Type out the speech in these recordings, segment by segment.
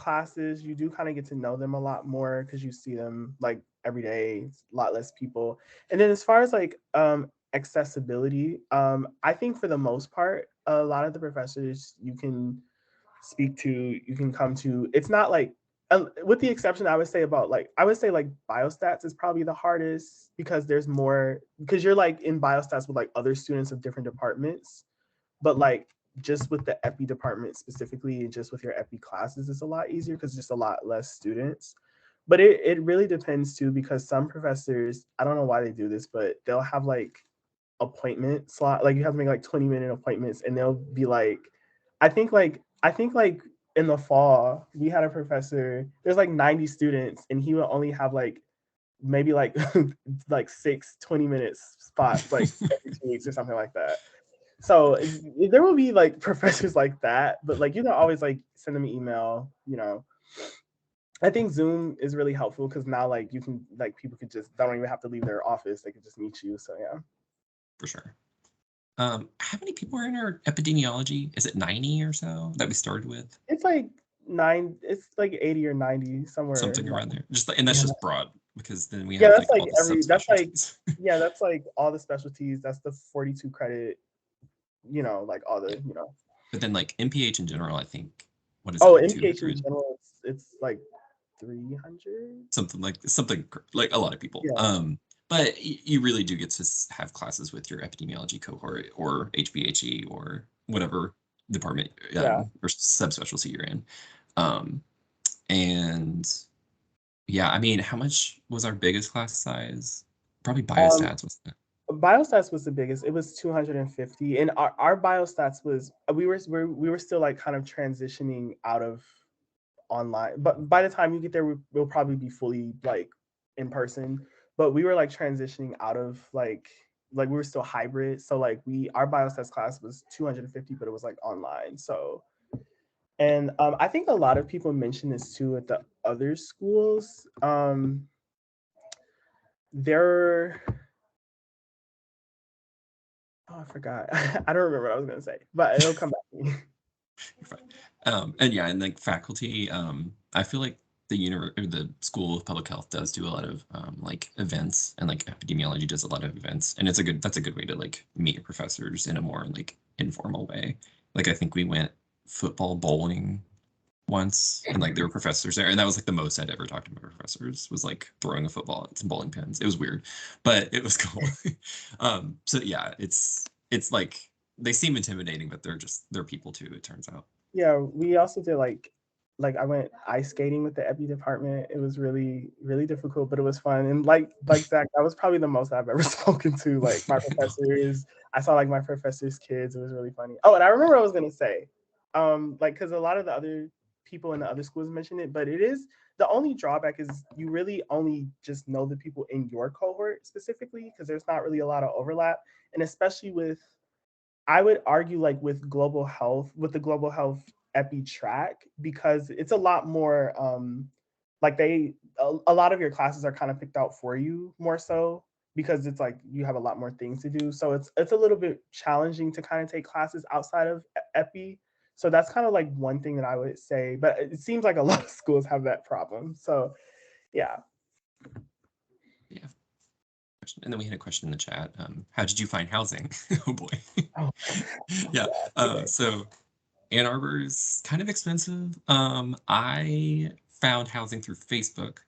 classes, you do kind of get to know them a lot more because you see them like every day, a lot less people. And then as far as like accessibility, I think for the most part, a lot of the professors you can speak to, you can come to. It's not like, with the exception I would say about like, I would say like biostats is probably the hardest because there's more, because you're like in biostats with like other students of different departments. But like just with the epi department specifically, and just with your epi classes, it's a lot easier because just a lot less students. But it really depends too, because some professors, I don't know why they do this, but they'll have like appointment slot, like you have to make like 20-minute appointments, and they'll be like, I think like in the fall we had a professor, there's like 90 students, and he would only have like maybe like like 6 20-minute spots like every 2 weeks or something like that. So there will be like professors like that, but like you can always like send them an email. I think Zoom is really helpful because now like you can, like, people could just don't even have to leave their office, they could just meet you. So yeah. For sure. How many people are in our epidemiology? Is it 90 or so that we started with? It's like it's like 80 or 90 somewhere. Something around there. Just and that's Yeah. just broad because then we Yeah, have that's like like all the that's like subspecialties. yeah, that's like all the specialties. That's the 42 credit, like all Yeah. the. But then like MPH in general, I think what is it Oh, like MPH in 200? general, it's like 300. Something like a lot of people. Yeah, But you really do get to have classes with your epidemiology cohort or HBHE or whatever department yeah. or subspecialty you're in. Um, and yeah, I mean, how much was our biggest class size? Probably Um, biostats, wasn't it? biostats was the biggest. It was 250, and our biostats was, we were still like kind of transitioning out of online. But by the time you get there, we'll probably be fully like in person. But we were like transitioning out of like we were still hybrid. So like our biostats class was 250, but it was like online. So, and I think a lot of people mention this too at the other schools. There Oh, I forgot. I don't remember what I was gonna say, but it'll come back to me. You're fine. And yeah, and like faculty, I feel like the School of Public Health does do a lot of like events, and like epidemiology does a lot of events, and that's a good way to like meet your professors in a more like informal way. Like I think we went football bowling once, and like there were professors there, and that was like the most I'd ever talked to my professors was like throwing a football at some bowling pins. It was weird, but it was cool. So yeah, it's like they seem intimidating, but they're people too, it turns out. Yeah, we also did like I went ice skating with the epi department. It was really really difficult, but it was fun. And like Zach, that was probably the most I've ever spoken to like my No. professors. I saw like my professors' kids. It was really funny. Oh, and I remember what I was gonna say, like because a lot of the other people in the other schools mentioned it, but it is the only drawback is you really only just know the people in your cohort specifically because there's not really a lot of overlap, and especially with, I would argue like with the global health epi track, because it's a lot more like a lot of your classes are kind of picked out for you more so, because it's like you have a lot more things to do. So it's a little bit challenging to kind of take classes outside of epi. So that's kind of like one thing that I would say, but it seems like a lot of schools have that problem. So yeah. Yeah. And then we had a question in the chat. How did you find housing? Oh boy. Oh, Yeah. okay. So Ann Arbor is kind of expensive. I found housing through Facebook.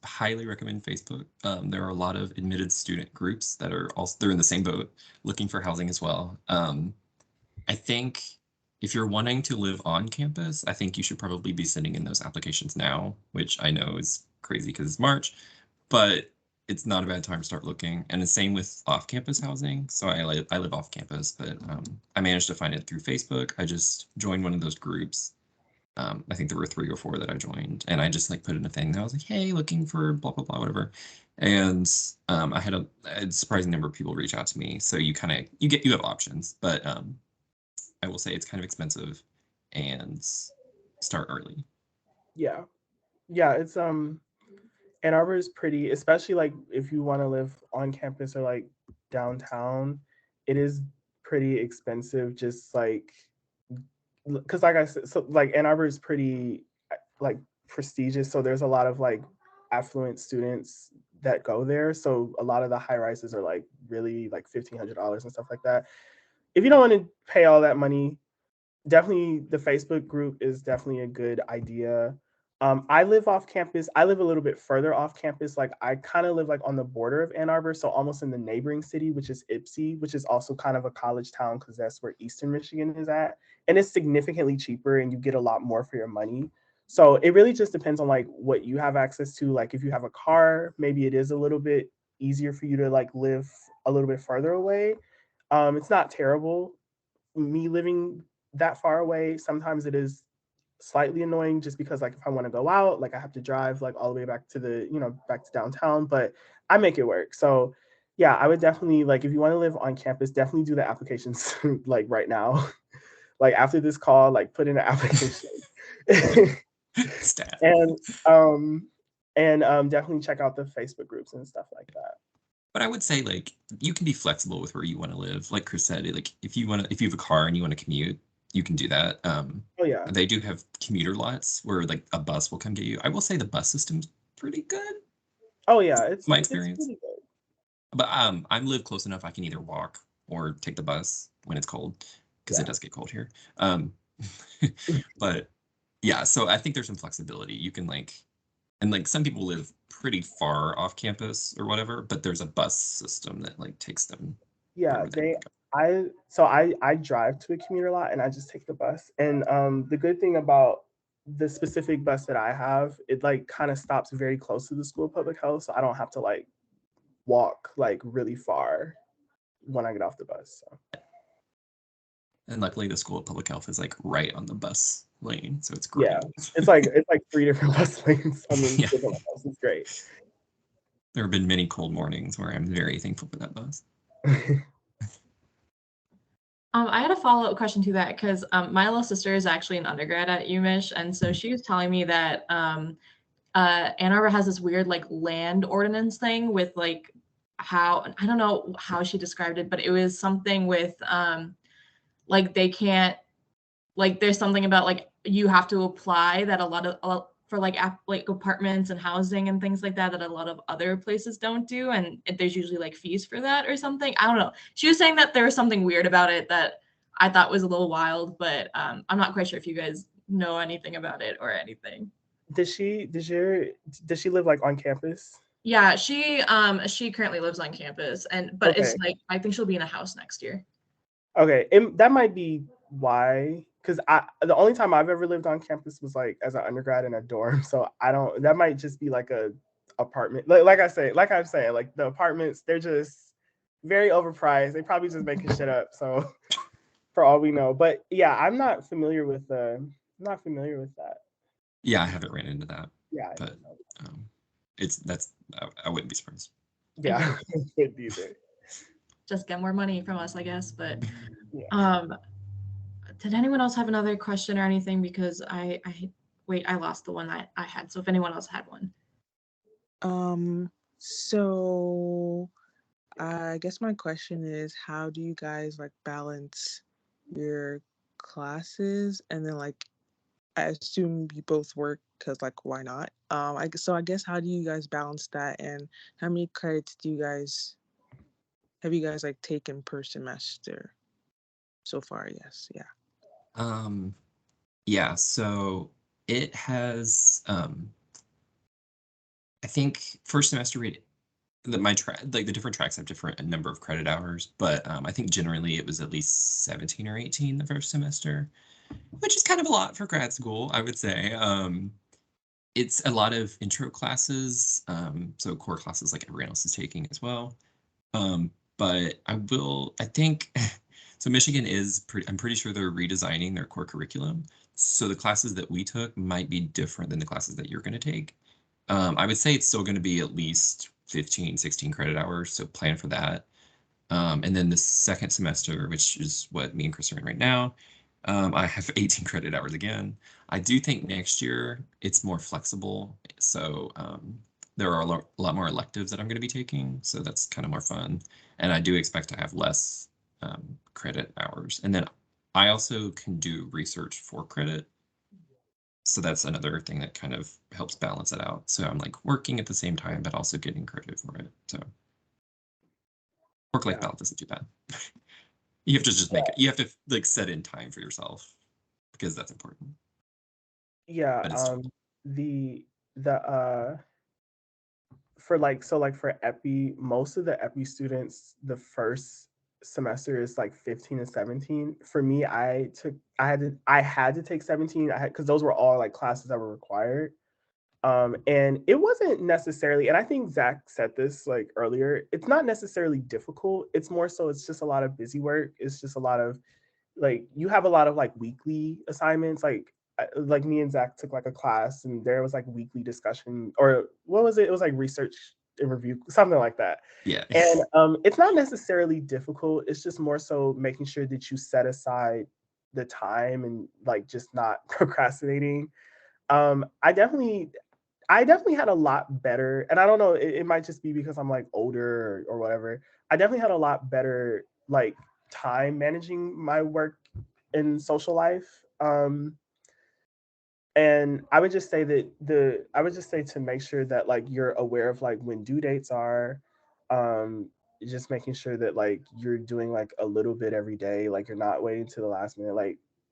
Highly recommend Facebook. There are a lot of admitted student groups that are also they're in the same boat, looking for housing as well. I think if you're wanting to live on campus, I think you should probably be sending in those applications now, which I know is crazy because it's March, but it's not a bad time to start looking. And the same with off-campus housing. So I live off campus, but I managed to find it through Facebook. I just joined one of those groups. I think there were 3 or 4 that I joined, and I just like put in a thing that I was like, "Hey, looking for blah blah blah, whatever." And I had a surprising number of people reach out to me. So you have options, but I will say it's kind of expensive, and start early. Yeah. Yeah, it's Ann Arbor is pretty, especially like if you want to live on campus or like downtown, it is pretty expensive. Just like, because like I said, so like Ann Arbor is pretty. like prestigious, so there's a lot of like affluent students that go there. So a lot of the high rises are like really like $1,500 and stuff like that. If you don't want to pay all that money, definitely the Facebook group is definitely a good idea. I live off campus. I live a little bit further off campus. Like I kind of live like on the border of Ann Arbor, so almost in the neighboring city, which is Ypsi, which is also kind of a college town because that's where Eastern Michigan is at. And it's significantly cheaper and you get a lot more for your money. So it really just depends on like what you have access to. Like if you have a car, maybe it is a little bit easier for you to like live a little bit further away. It's not terrible. Me living that far away, sometimes it is slightly annoying just because like if I want to go out, like I have to drive like all the way back to the, back to downtown, but I make it work. So yeah, I would definitely like if you want to live on campus, definitely do the applications like right now. Like after this call, like put in an application. Stat. and um definitely check out the Facebook groups and stuff like that. But I would say like you can be flexible with where you want to live. Like Chris said, like if you have a car and you want to commute, you can do that. Oh yeah. They do have commuter lots where like a bus will come get you. I will say the bus system's pretty good, Oh yeah, my it's experience. pretty good. But I live close enough I can either walk or take the bus when it's cold because it Yeah. does get cold here. Um, but yeah, so I think there's some flexibility. You can like, and like some people live pretty far off campus or whatever, but there's a bus system that like takes them Yeah, wherever they they want to go. I drive to a commuter lot and I just take the bus. And the good thing about the specific bus that I have, it like kind of stops very close to the School of Public Health, so I don't have to like walk like really far when I get off the bus. So And luckily, the School of Public Health is like right on the bus lane, so it's yeah, great. it's like three different bus lanes on the Yeah, School of Public Health. It's great. there have been many cold mornings where I'm very thankful for that bus. I had a follow-up question to that because my little sister is actually an undergrad at UMich, and so she was telling me that Ann Arbor has this weird like land ordinance thing with like how I don't know how she described it, but it was something with like they can't like there's something about like you have to apply that for like like apartments and housing and things like that that a lot of other places don't do, and there's usually like fees for that or something. I don't know. She was saying that there was something weird about it that I thought was a little wild, but I'm not quite sure if you guys know anything about it or anything. Does she live like on campus? Yeah, she currently lives on campus, but it's Okay. like I think she'll be in a house next year. Okay, that might be why. Because the only time I've ever lived on campus was like as an undergrad in a dorm. So I don't. That might just be like a apartment. Like I say, like I'm saying, like the apartments, they're just very overpriced. They probably just making shit up. So for all we know, but yeah, I'm not familiar with that. Yeah, I haven't ran into that, Yeah, I but didn't know. I wouldn't be surprised. Yeah, couldn't either. Just get more money from us, I guess. But Yeah. did anyone else have another question or anything? Because I wait, I lost the one I had. So if anyone else had one. So I guess my question is, how do you guys like balance your classes? And then like I assume you both work because like why not? I guess how do you guys balance that, and how many credits have you guys like taken per semester so far? Yes, yeah. Yeah, so it has I think first semester like the different tracks have different number of credit hours, but I think generally it was at least 17 or 18 the first semester, which is kind of a lot for grad school, I would say. It's a lot of intro classes, so core classes like everyone else is taking as well. But I think, so Michigan I'm pretty sure they're redesigning their core curriculum. So the classes that we took might be different than the classes that you're going to take. I would say it's still going to be at least 15, 16 credit hours, so plan for that. And then the second semester, which is what me and Chris are in right now, I have 18 credit hours again. I do think next year it's more flexible. So there are a lot more electives that I'm going to be taking. So that's kind of more fun. And I do expect to have less credit hours. And then I also can do research for credit. So that's another thing that kind of helps balance it out. So I'm like working at the same time, but also getting credit for it. So work-life balance isn't too bad. You have to just make it. You have to like set in time for yourself because that's important. Yeah. But it's The for for epi, most of the epi students, the first semester is like 15 and 17. For me, I had to take 17. Because those were all like classes that were required. And it wasn't necessarily, and I think Zach said this like earlier, it's not necessarily difficult. It's more so it's just a lot of busy work. It's just a lot of like you have a lot of like weekly assignments. Like me and Zach took like a class and there was like weekly discussion, or what was it? It was like research and review, something like that. yeah. And it's not necessarily difficult. It's just more so making sure that you set aside the time and like just not procrastinating. I definitely had a lot better, and I don't know, it might just be because I'm like older or whatever. I definitely had a lot better like time managing my work and social life. And I would just say to make sure that like you're aware of like when due dates are, um, just making sure that like you're doing like a little bit every day, like you're not waiting to the last minute.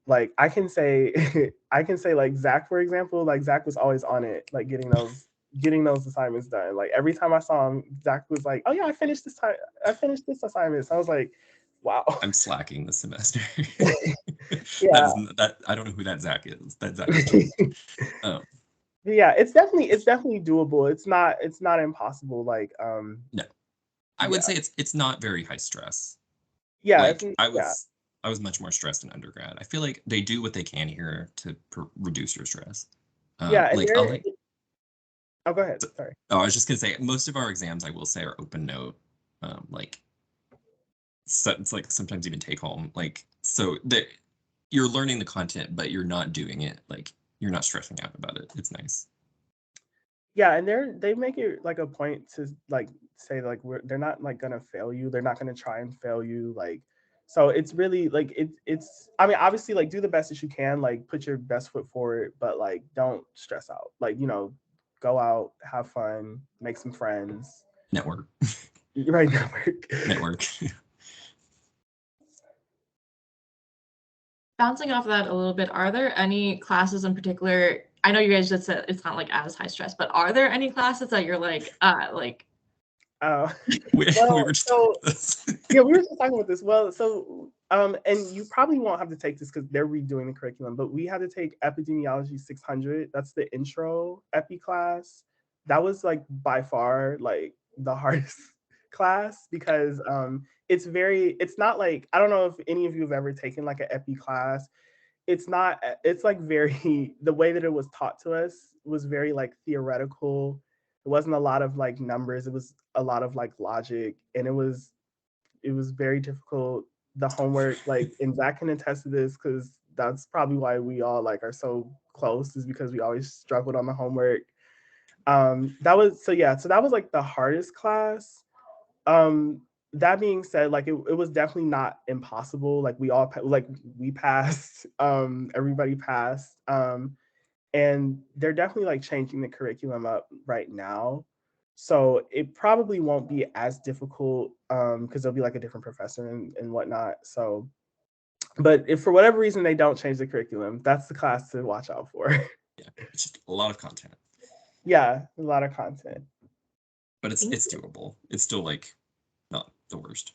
Like I can say I can say like Zach, for example, like Zach was always on it, like getting those assignments done. Like every time I saw him, Zach was like, "Oh yeah, I finished this assignment." So I was like, "Wow." I'm slacking this semester. Yeah. That I don't know who that Zach is. That Zach has changed. Yeah, it's definitely doable. It's not impossible. Like No, I would say it's not very high stress. yeah, Like I was much more stressed in undergrad. I feel like they do what they can here to reduce your stress. yeah, and Like oh, go ahead. Sorry. oh, I was just gonna say most of our exams I will say are open note. Like so it's like sometimes even take home. Like so that you're learning the content, but you're not doing it. Like you're not stressing out about it. It's nice. Yeah, and they make it like a point to like say like they're not like gonna fail you. They're not gonna try and fail you. Like so it's really like it's I mean obviously like do the best that you can, like put your best foot forward, but like don't stress out. Like, go out, have fun, make some friends. Network. Right, network. Network. Bouncing off of that a little bit, are there any classes in particular? I know you guys just said it's not like as high stress, but are there any classes that you're like Oh, we well, were just so talking about this. yeah, we were just talking about this. Well, so and you probably won't have to take this because they're redoing the curriculum, but we had to take epidemiology 600. That's the intro epi class. That was like by far like the hardest class because it's not like, I don't know if any of you have ever taken like an epi class. It's like very the way that it was taught to us was very like theoretical. It wasn't a lot of like numbers, it was a lot of like logic, and it was very difficult. The homework, like, and Zach can attest to this because that's probably why we all like are so close, is because we always struggled on the homework. So that was like the hardest class. um that being said, like it was definitely not impossible. Like we passed, everybody passed. And they're definitely like changing the curriculum up right now, so it probably won't be as difficult, because there'll be like a different professor and whatnot. So but if for whatever reason they don't change the curriculum, that's the class to watch out for. Yeah, it's just a lot of content. Yeah, a lot of content. But it's doable. It's still like not the worst.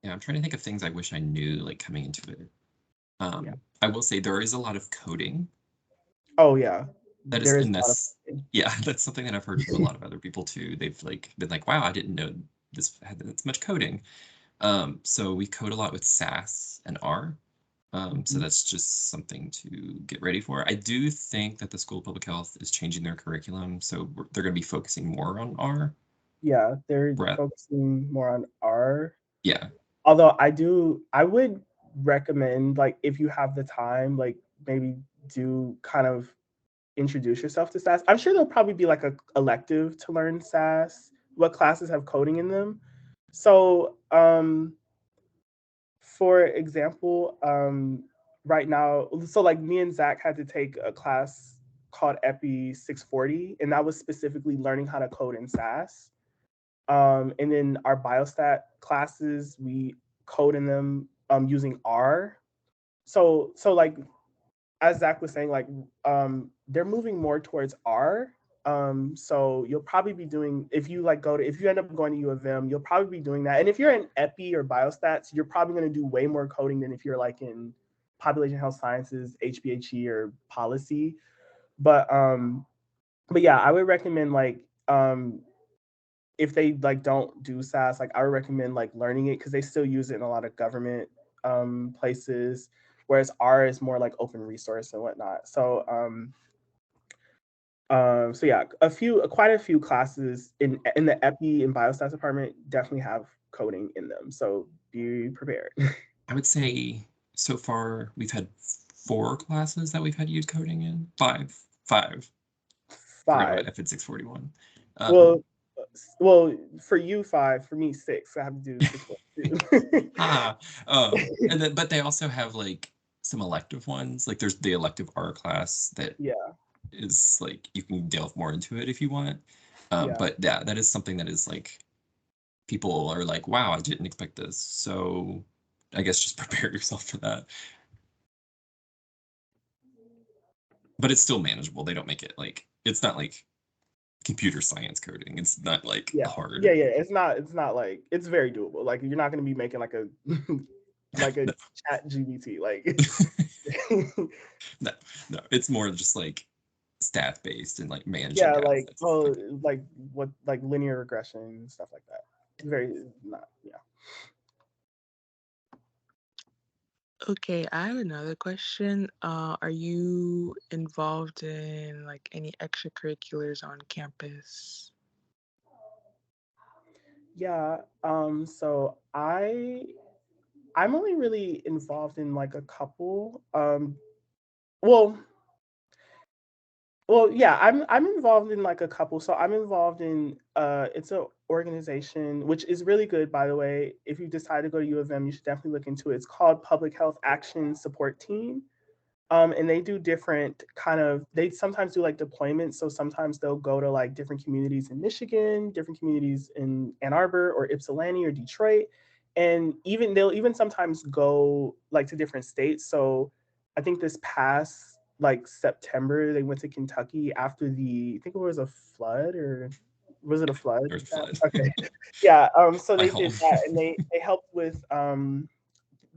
Yeah, I'm trying to think of things I wish I knew like coming into it. Yeah. I will say there is a lot of coding. Oh yeah, That is, there is and a lot of yeah, that's something that I've heard from a lot of other people too. They've like been like, wow, I didn't know this had this much coding. So we code a lot with SAS and R. So that's just something to get ready for. I do think that the School of Public Health is changing their curriculum, so they're going to be focusing more on R. Yeah, they're Brett. focusing more on R. Yeah. Although I would recommend, like, if you have the time, like maybe do kind of introduce yourself to SAS. I'm sure there'll probably be like a elective to learn SAS. What classes have coding in them? So, for example, right now, so like me and Zach had to take a class called Epi 640, and that was specifically learning how to code in SAS. And then our biostat classes, we code in them using R. So like as Zach was saying, like they're moving more towards R. So you'll probably be doing if you end up going to U of M, you'll probably be doing that. And if you're in Epi or biostats, you're probably going to do way more coding than if you're like in population health sciences, HBHE or policy. But yeah, I would recommend like if they like don't do SAS, like I would recommend like learning it because they still use it in a lot of government places, whereas R is more like open resource and whatnot. So yeah, quite a few classes in the Epi and biostats department definitely have coding in them. So be prepared. I would say so far we've had 4 classes that we've had used coding in. Five. Forgot about 5. FID 641. Well, for you 5, for me 6. I have to do 6 and then but they also have like some elective ones. Like there's the elective R class that Yeah, is like you can delve more into it if you want. yeah. But yeah, that is something that is like people are like, wow, I didn't expect this. So I guess just prepare yourself for that. But it's still manageable. They don't make it like it's not like computer science coding. It's not like Yeah, hard. yeah. It's not like it's very doable. Like you're not gonna be making like a like a No. chat GBT. Like No, no. It's more just like stat based and like managing yeah, data like sets and stuff like that. like what like linear regression and stuff like that. Very not yeah. Okay, I have another question. Are you involved in like any extracurriculars on campus? Yeah. So I'm only really involved in like a couple. Well, yeah, I'm involved in like a couple. So I'm involved in it's a organization which is really good, by the way. If you decide to go to U of M, you should definitely look into it. It's called Public Health Action Support Team. And they do different they sometimes do like deployments. So sometimes they'll go to like different communities in Michigan, different communities in Ann Arbor or Ypsilanti or Detroit. And they'll even sometimes go like to different states. So I think this past like September, they went to Kentucky after I think it was a flood, or was it a flood? There's a flood. Okay. Yeah. So My they did home. that, and they helped with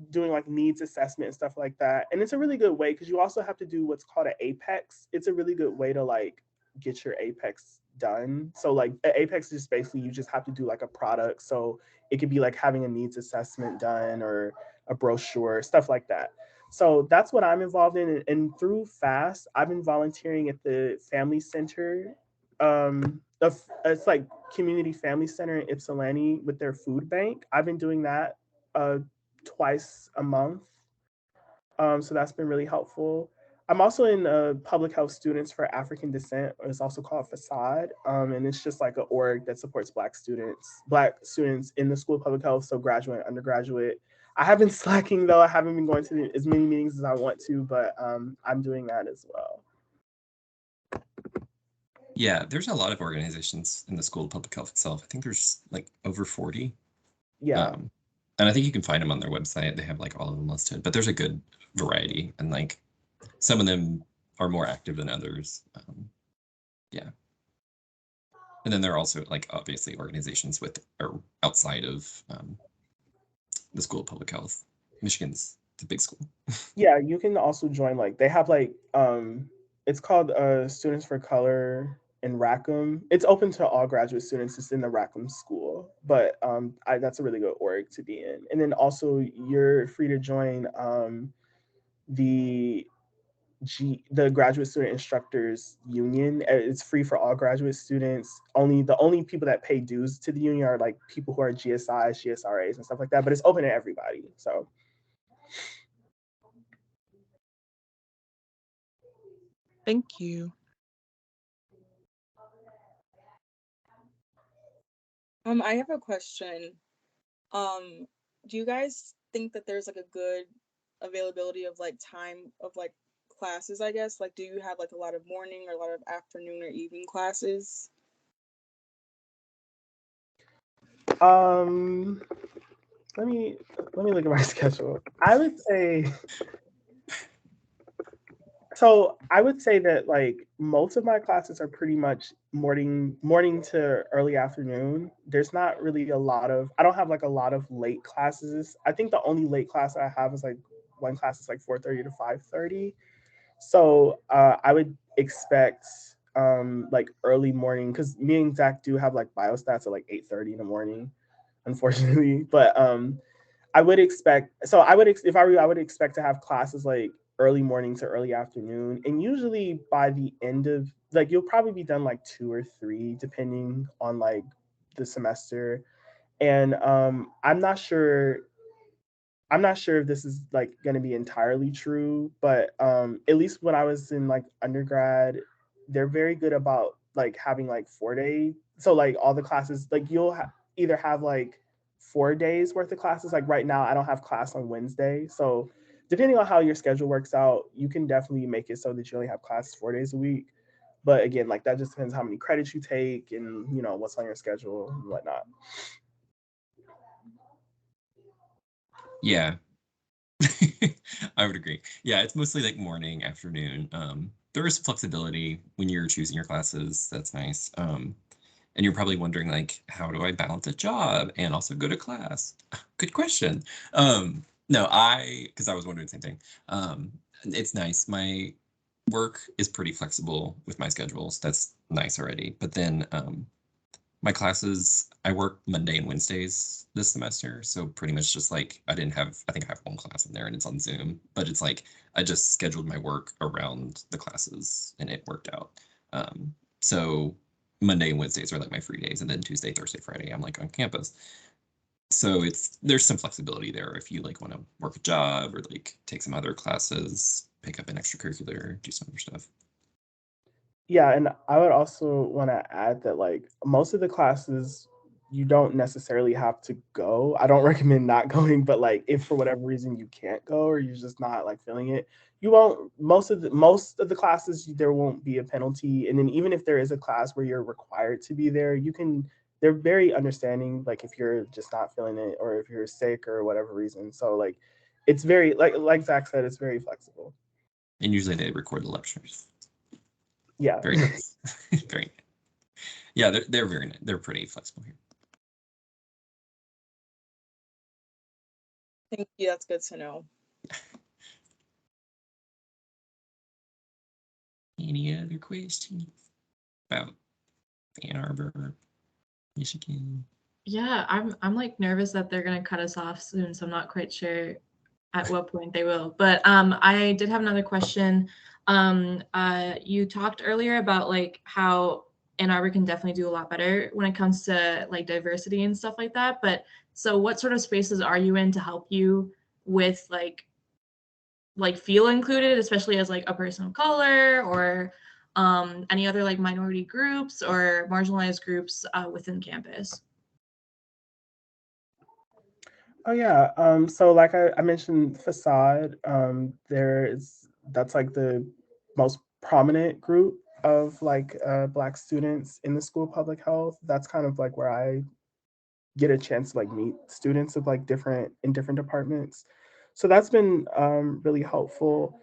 doing like needs assessment and stuff like that. And it's a really good way because you also have to do what's called an apex. It's a really good way to like get your apex done. So like apex is just basically you just have to do like a product. So it could be like having a needs assessment done or a brochure, stuff like that. So that's what I'm involved in. And through FAST, I've been volunteering at the family center. It's like community family center in Ypsilanti with their food bank. I've been doing that uh, twice a month. So that's been really helpful. I'm also in Public Health Students for African Descent, or it's also called Facade. And it's just like an org that supports Black students in the School of Public Health, so graduate and undergraduate. I have been slacking though. I haven't been going to as many meetings as I want to, but I'm doing that as well. Yeah, there's a lot of organizations in the School of Public Health itself. I think there's like over 40. Yeah. And I think you can find them on their website. They have like all of them listed, but there's a good variety, and like some of them are more active than others. Yeah. And then there are also like obviously organizations or outside of the School of Public Health. Michigan's the big school. Yeah, you can also join like they have like it's called Students for Color in Rackham. It's open to all graduate students. It's in the Rackham School, but that's a really good org to be in. And then also you're free to join the the Graduate Student Instructors Union. It's free for all graduate students. The only people that pay dues to the union are like people who are GSIs, GSRAs, and stuff like that. But it's open to everybody. So Thank you. I have a question. Do you guys think that there's like a good availability of like time of like classes, I guess? Like, do you have like a lot of morning or a lot of afternoon or evening classes? Let me look at my schedule. I would say that like most of my classes are pretty much morning to early afternoon. There's not really I don't have like a lot of late classes. I think the only late class I have is like one class is like 4:30 to 5:30. So I would expect like early morning, because me and Zach do have like biostats at like 8:30 in the morning, unfortunately. But I would expect, if I were you, I would expect to have classes like early morning to early afternoon. And usually by the end of, like, you'll probably be done like 2 or 3, depending on like the semester. And I'm not sure if this is like going to be entirely true, but at least when I was in like undergrad, they're very good about like having like 4 days. So like all the classes, like either have like 4 days worth of classes. Like right now, I don't have class on Wednesday. So depending on how your schedule works out, you can definitely make it so that you only have classes 4 days a week. But again, like that just depends how many credits you take and what's on your schedule and whatnot. Yeah. I would agree. Yeah, it's mostly like morning, afternoon. There is flexibility when you're choosing your classes. That's nice. And you're probably wondering, like, how do I balance a job and also go to class? Good question. No, because I was wondering the same thing. It's nice. My work is pretty flexible with my schedules. That's nice already. But then my classes, I work Monday and Wednesdays this semester. So pretty much just like I think I have one class in there and it's on Zoom, but it's like I just scheduled my work around the classes and it worked out. So Monday and Wednesdays are like my free days, and then Tuesday, Thursday, Friday, I'm like on campus. So there's some flexibility there if you like want to work a job or like take some other classes, pick up an extracurricular, do some other stuff. Yeah, and I would also want to add that like most of the classes you don't necessarily have to go. I don't recommend not going, but like if for whatever reason you can't go or you're just not like feeling it, you won't most of the classes there won't be a penalty. And then even if there is a class where you're required to be there, they're very understanding, like if you're just not feeling it or if you're sick or whatever reason. So like it's very like Zach said, it's very flexible. And usually they record the lectures. Yeah. Very nice. Very nice. Yeah, they're very nice. They're pretty flexible here. Thank you. That's good to know. Any other questions about Ann Arbor, Michigan? Yeah, I'm like nervous that they're gonna cut us off soon, so I'm not quite sure at what point they will. But I did have another question. You talked earlier about like how Ann Arbor can definitely do a lot better when it comes to like diversity and stuff like that. But so what sort of spaces are you in to help you with like feel included, especially as like a person of color or any other like minority groups or marginalized groups within campus? Oh yeah. So like I mentioned facade, that's like the most prominent group of like Black students in the School of Public Health. That's kind of like where I get a chance to like meet students of like different departments. So that's been really helpful.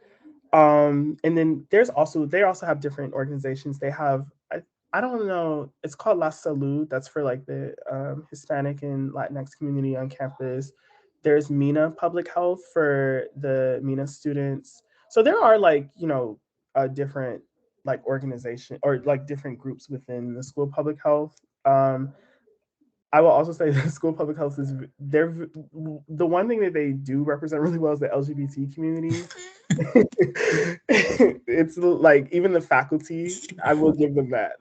And then they also have different organizations. They have I don't know, it's called La Salud. That's for like the Hispanic and Latinx community on campus. There's MENA Public Health for the MENA students. So there are like, different like organization or like different groups within the School of Public Health. I will also say that School of Public Health the one thing that they do represent really well is the LGBT community. It's like even the faculty, I will give them that.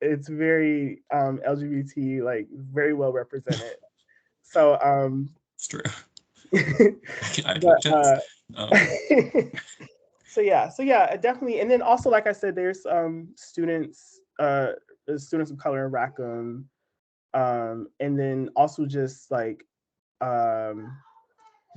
It's very LGBT, like very well represented. So It's true. I but apologize. so yeah, definitely. And then also, like I said, there's students of color in Rackham. And then also just like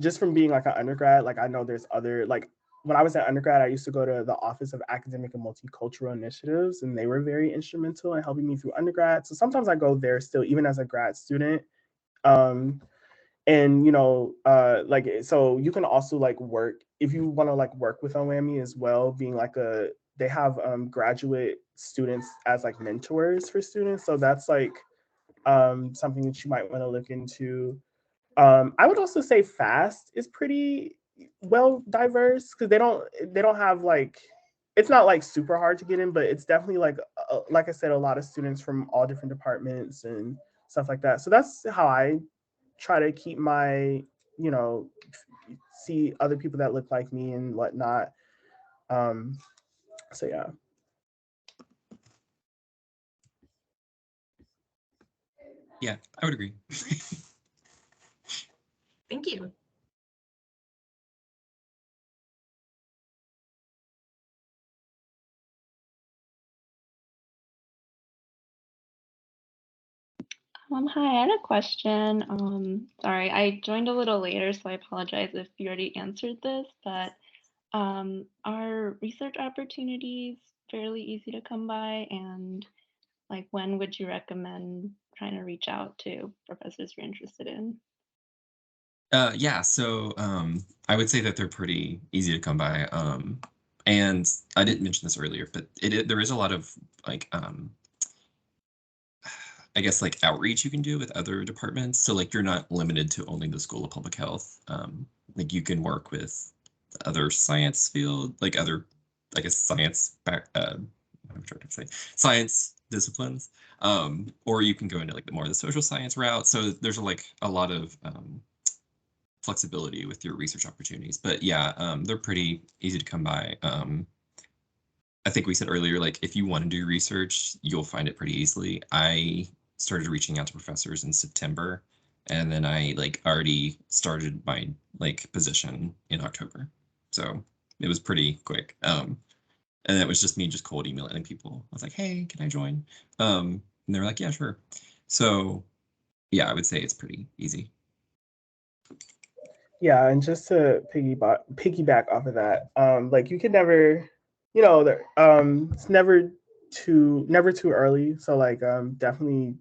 just from being like an undergrad, like I know there's other like when I was at undergrad, I used to go to the Office of Academic and Multicultural Initiatives, and they were very instrumental in helping me through undergrad. So sometimes I go there still, even as a grad student. Um, and like so you can also like work if you want to like work with OWAMI as well, being like they have graduate students as like mentors for students. So that's like something that you might want to look into. I would also say FAST is pretty well diverse because they don't have like it's not like super hard to get in, but it's definitely like I said, a lot of students from all different departments and stuff like that. So that's how I try to keep my you know see other people that look like me and whatnot. Um, so yeah. Yeah, I would agree. Thank you. Hi, I had a question. Sorry, I joined a little later, so I apologize if you already answered this, but are research opportunities fairly easy to come by? And like, when would you recommend trying to reach out to professors you're interested in? Yeah, so I would say that they're pretty easy to come by. And I didn't mention this earlier, but there is a lot of like I guess like outreach you can do with other departments. So like you're not limited to only the School of Public Health. Like you can work with other science field, like other, I guess science back. I'm trying to say science disciplines. Or you can go into like the more the social science route. So there's like a lot of flexibility with your research opportunities. But yeah, they're pretty easy to come by. I think we said earlier, like if you want to do research, you'll find it pretty easily. I started reaching out to professors in September, and then I like already started my like position in October. So it was pretty quick. And it was just me just cold emailing people. I was like, hey, can I join? And they were like, yeah, sure. So yeah, I would say it's pretty easy. Yeah, and just to piggyback off of that, like you could never, it's never too early. So like, definitely,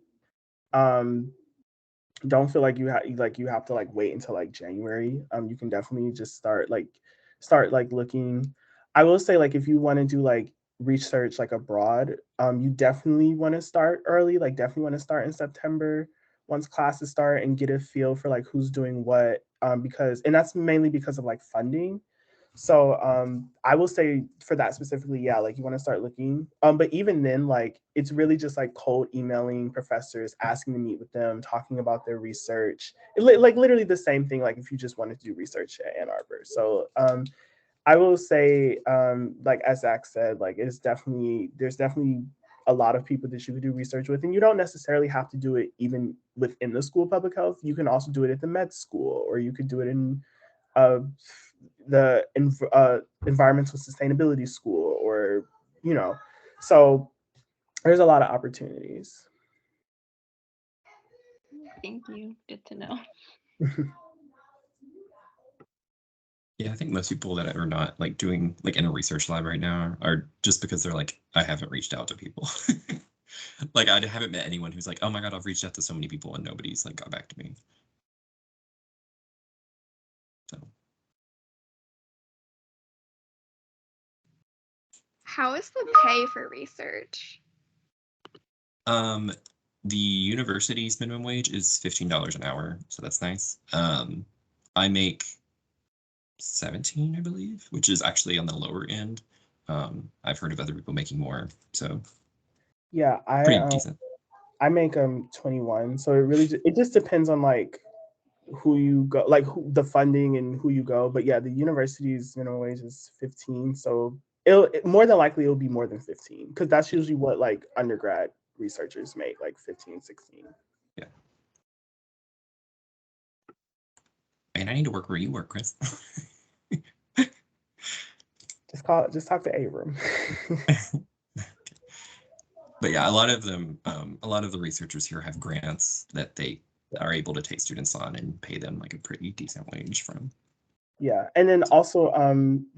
um, don't feel like you have to like wait until like January. You can definitely just start looking. I will say like if you want to do like research like abroad, you definitely want to start early. Like definitely want to start in September once classes start and get a feel for like who's doing what. Because and that's mainly because of like funding. So I will say for that specifically, yeah, like you want to start looking. But even then, like it's really just like cold emailing professors, asking to meet with them, talking about their research. Like literally the same thing, like if you just wanted to do research at Ann Arbor. So I will say, like as Zach said, like there's definitely a lot of people that you could do research with, and you don't necessarily have to do it even within the School of Public Health. You can also do it at the med school, or you could do it in uh, the environmental sustainability school, or so there's a lot of opportunities. Thank you. Good to know. Yeah, I think most people that are not like doing like in a research lab right now are just because they're like, I haven't reached out to people. Like I haven't met anyone who's like, oh my God, I've reached out to so many people and nobody's like got back to me. So How is the pay for research? the university's minimum wage is $15 an hour, so that's nice. I make 17, I believe, which is actually on the lower end. I've heard of other people making more, so Yeah, pretty decent. I make 21, so it just depends on like who you go, like the funding and who you go. But yeah, the university's minimum wage is 15, so more than likely it'll be more than 15 because that's usually what like undergrad researchers make, like 15, 16. Yeah. And I need to work where you work, Chris. Just talk to Abram. But yeah, a lot of them, a lot of the researchers here have grants that they are able to take students on and pay them like a pretty decent wage from. Yeah, and then also,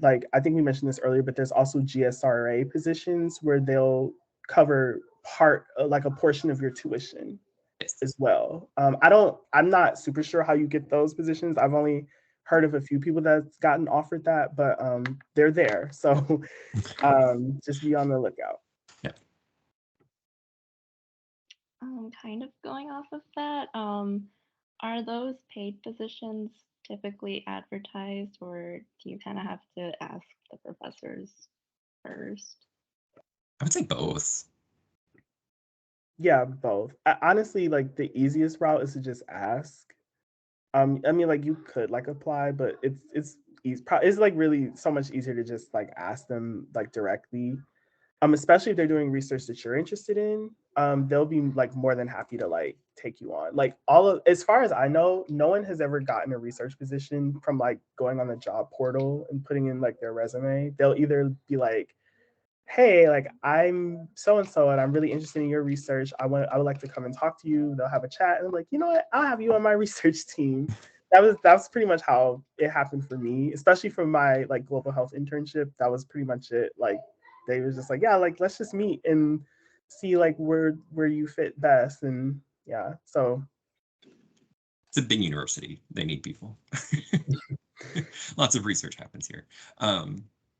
like I think we mentioned this earlier, but there's also GSRA positions where they'll cover like a portion of your tuition Yes. as well. I'm not super sure how you get those positions. I've only heard of a few people that's gotten offered that, but they're there. So just be on the lookout. Yeah. Kind of going off of that, are those paid positions typically advertised, or do you kind of have to ask the professors first? I would say both. Yeah, both. Honestly, like the easiest route is to just ask. I mean, like you could like apply, but it's like really so much easier to just like ask them like directly. Especially if they're doing research that you're interested in. They'll be like more than happy to like take you on. Like as far as I know, no one has ever gotten a research position from like going on the job portal and putting in like their resume. They'll either be like, hey, like I'm so and so and I'm really interested in your research. I would like to come and talk to you. They'll have a chat and I'm like, you know what, I'll have you on my research team. That was pretty much how it happened for me, especially for my like global health internship. That was pretty much it. Like they was just like, yeah, like let's just meet and see like where you fit best. And yeah, so It's a big university. They need people. Lots of research happens here.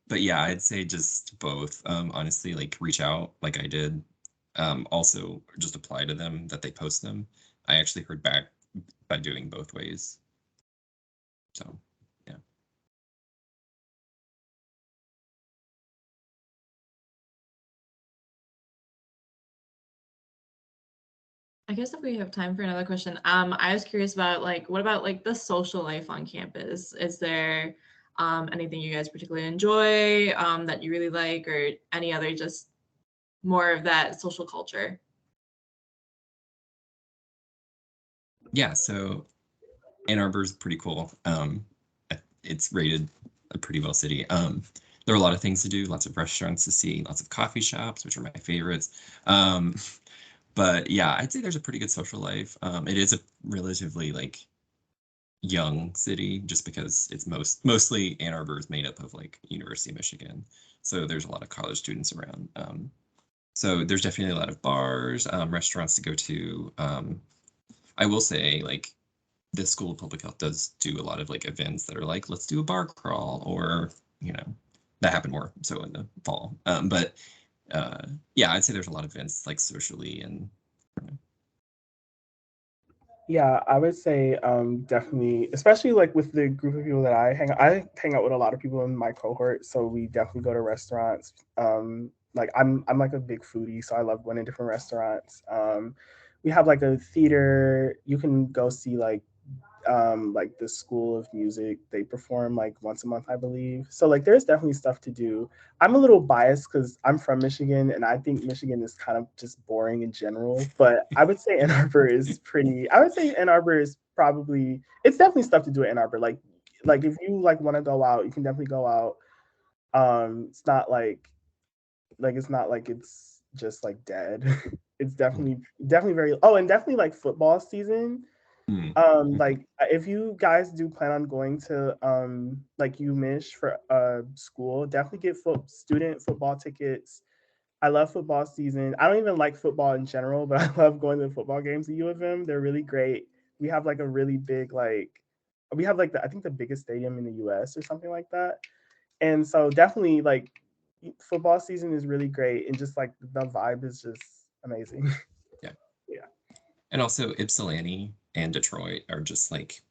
But yeah, I'd say just both. Honestly, like reach out like I did. Also just apply to them that they post them. I actually heard back by doing both ways. So yeah. I guess if we have time for another question, I was curious about like, what about like the social life on campus? Is there anything you guys particularly enjoy that you really like, or any other just more of that social culture? Yeah, so Ann Arbor is pretty cool. It's rated a pretty well city. There are a lot of things to do, lots of restaurants to see, lots of coffee shops, which are my favorites. But yeah, I'd say there's a pretty good social life. It is a relatively like young city just because it's mostly Ann Arbor is made up of like University of Michigan. So there's a lot of college students around. So there's definitely a lot of bars, restaurants to go to. I will say like the School of Public Health does do a lot of like events that are like, let's do a bar crawl, or, that happen more so in the fall. But yeah, I'd say there's a lot of events like socially and yeah, I would say definitely, especially like with the group of people that I hang out with a lot of people in my cohort, so we definitely go to restaurants. Like I'm like a big foodie, so I love going to different restaurants. We have like a theater. You can go see like the School of Music. They perform like once a month, I believe. So like there's definitely stuff to do. I'm a little biased because I'm from Michigan and I think Michigan is kind of just boring in general. But I would say Ann Arbor is pretty. I would say Ann Arbor is probably. It's definitely stuff to do at Ann Arbor. Like if you like want to go out, you can definitely go out. It's not like it's just like dead. It's definitely very. Oh, and definitely like football season. Like if you guys do plan on going to like UMich for school, definitely get student football tickets. I love football season. I don't even like football in general, but I love going to the football games at U of M. They're really great. We have like a really big we have like I think the biggest stadium in the US or something like that. And so definitely like football season is really great and just like the vibe is just amazing. yeah. Yeah. And also Ypsilanti and Detroit are just like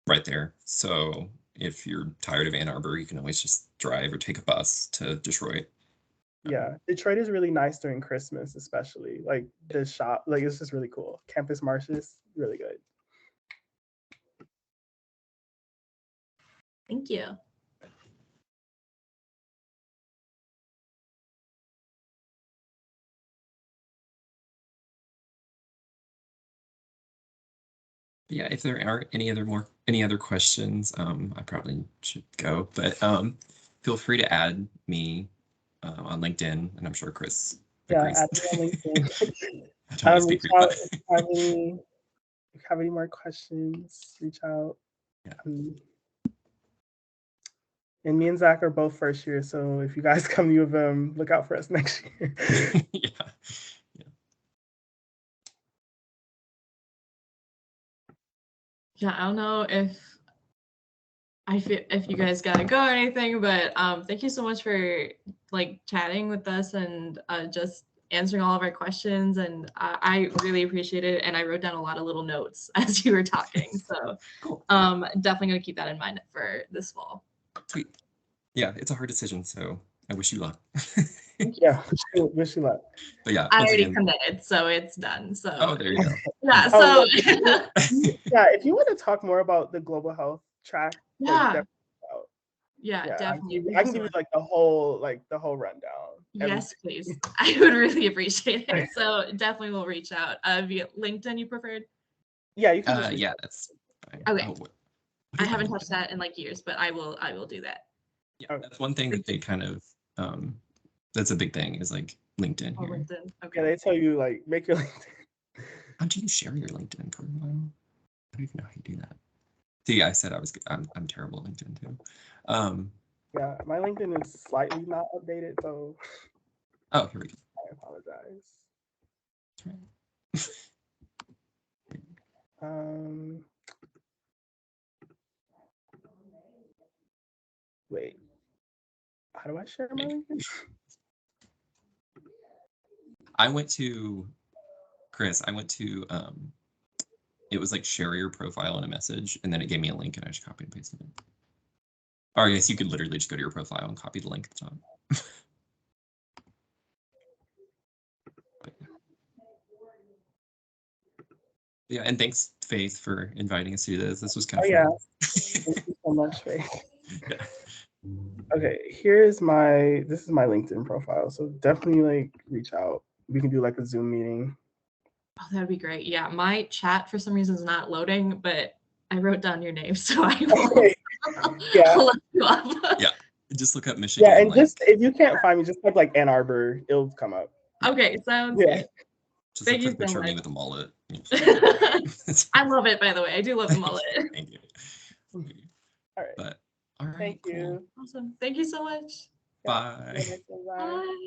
right there. So if you're tired of Ann Arbor, you can always just drive or take a bus to Detroit. Yeah, Detroit is really nice during Christmas, especially like the shop. Like it's just really cool. Campus Martius, really good. Thank you. Yeah, if there are any other questions, I probably should go, but feel free to add me on LinkedIn, and I'm sure Chris Yeah, Agrees. add me on LinkedIn. I don't want to speak Reach for you, out but if you have any more questions. Reach out. Yeah. And me and Zach are both first year, so if you guys come to U of M, look out for us next year. yeah. Yeah, I don't know if you guys gotta go or anything, but thank you so much for like chatting with us and just answering all of our questions. And I really appreciate it. And I wrote down a lot of little notes as you were talking. So Cool. definitely gonna keep that in mind for this fall. Sweet. Yeah, it's a hard decision, so I wish you luck. Yeah, wish you luck. But yeah, I once already again. committed, so it's done. So Oh, there you go. yeah, Oh, so yeah, if you want to talk more about the global health track, like, yeah, definitely out. yeah, definitely. I can give you like the whole rundown. Yes, please. I would really appreciate it. So definitely will reach out. Via LinkedIn, you preferred? Yeah, you can just reach Yeah, out. that's fine. Okay. What I is my haven't touched LinkedIn? that in like years, but I will do that. Yeah, that's one thing that they kind of that's a big thing is like LinkedIn Oh, here. LinkedIn. Yeah, Okay. they tell you like make your LinkedIn. How do you share your LinkedIn profile? I don't even know how you do that. See, I said I'm terrible at LinkedIn too. Yeah, my LinkedIn is slightly not updated, so Oh, here we go. I apologize. Wait, how do I share my LinkedIn? I went to Chris. It was like share your profile in a message, and then it gave me a link, and I just copied and pasted it. Or yes, you could literally just go to your profile and copy the link at the top. Yeah, and thanks, Faith, for inviting us to this. This was kind of fun. Thank you so much, Faith. Yeah. Okay, this is my LinkedIn profile. So definitely like reach out. We can do like a Zoom meeting. Oh, that'd be great. Yeah, my chat for some reason is not loading, but I wrote down your name, so I will. Yeah. I'll look you up. Yeah. Just look up Michigan. Yeah, and just if you can't find me, just type like Ann Arbor, it'll come up. Okay, sounds Yeah. good. Just Thank look for you the picture so of me much. with a mullet. I love it, by the way. I do love the mullet. Thank you. All right. But all right, Thank cool. you. Awesome. Thank you so much. Bye. Bye. Bye.